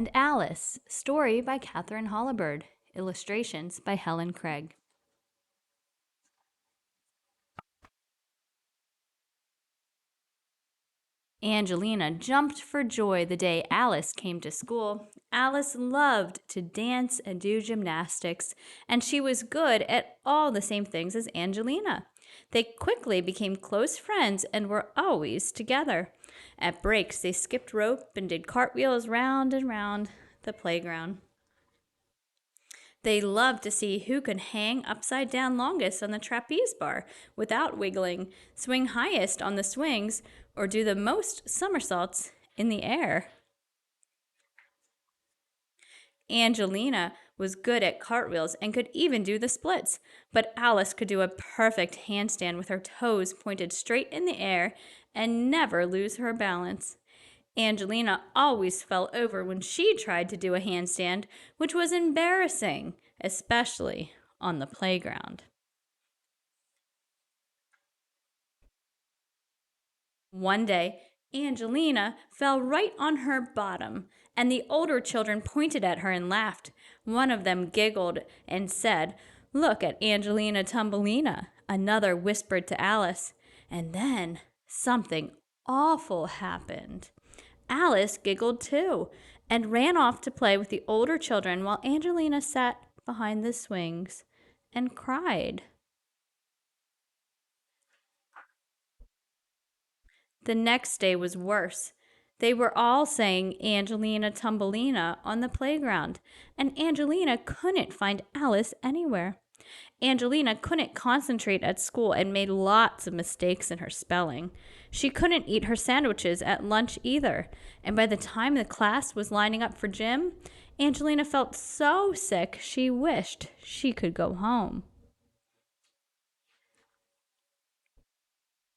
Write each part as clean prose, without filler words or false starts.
and Alice, story by Katharine Holabird, illustrations by Helen Craig. Angelina jumped for joy the day Alice came to school. Alice loved to dance and do gymnastics, and she was good at all the same things as Angelina. They quickly became close friends and were always together. At breaks, they skipped rope and did cartwheels round and round the playground. They loved to see who could hang upside down longest on the trapeze bar without wiggling, swing highest on the swings, or do the most somersaults in the air. Angelina was good at cartwheels and could even do the splits, but Alice could do a perfect handstand with her toes pointed straight in the air and never lose her balance. Angelina always fell over when she tried to do a handstand, which was embarrassing, especially on the playground. One day, Angelina fell right on her bottom, and the older children pointed at her and laughed. One of them giggled and said, "Look at Angelina Tumbelina." Another whispered to Alice, and then something awful happened. Alice giggled too and ran off to play with the older children while Angelina sat behind the swings and cried. The next day was worse. They were all saying Angelina Tumbelina on the playground, and Angelina couldn't find Alice anywhere. Angelina couldn't concentrate at school and made lots of mistakes in her spelling. She couldn't eat her sandwiches at lunch either, and by the time the class was lining up for gym, Angelina felt so sick she wished she could go home.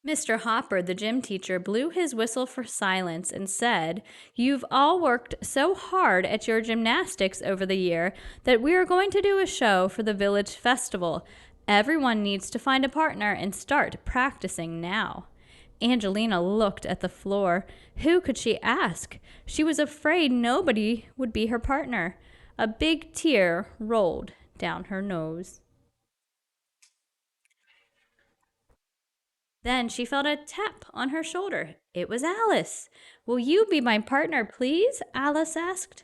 Mr. Hopper, the gym teacher, blew his whistle for silence and said, "You've all worked so hard at your gymnastics over the year that we are going to do a show for the village festival. Everyone needs to find a partner and start practicing now." Angelina looked at the floor. Who could she ask? She was afraid nobody would be her partner. A big tear rolled down her nose. Then she felt a tap on her shoulder. It was Alice. "Will you be my partner, please?" Alice asked.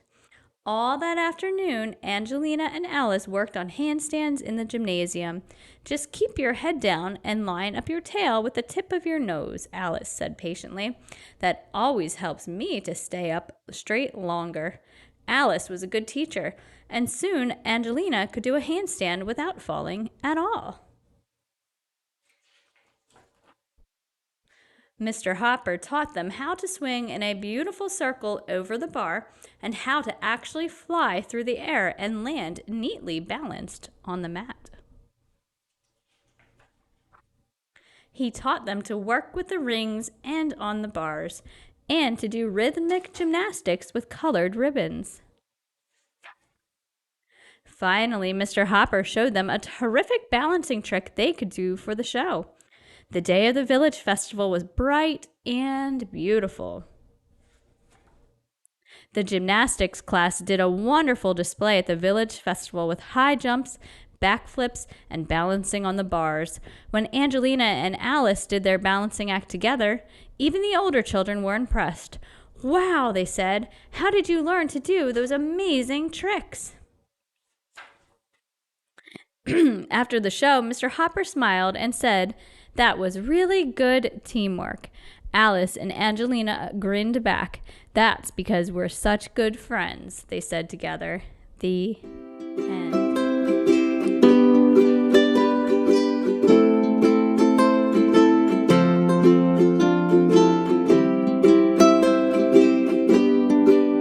All that afternoon, Angelina and Alice worked on handstands in the gymnasium. "Just keep your head down and line up your tail with the tip of your nose," Alice said patiently. "That always helps me to stay up straight longer." Alice was a good teacher, and soon Angelina could do a handstand without falling at all. Mr. Hopper taught them how to swing in a beautiful circle over the bar and how to actually fly through the air and land neatly balanced on the mat. He taught them to work with the rings and on the bars, and to do rhythmic gymnastics with colored ribbons. Finally, Mr. Hopper showed them a terrific balancing trick they could do for the show. The day of the village festival was bright and beautiful. The gymnastics class did a wonderful display at the village festival with high jumps, backflips, and balancing on the bars. When Angelina and Alice did their balancing act together, even the older children were impressed. "Wow," they said, "how did you learn to do those amazing tricks?" After the show, Mr. Hopper smiled and said, "That was really good teamwork." Alice and Angelina grinned back. "That's because we're such good friends," they said together. The end.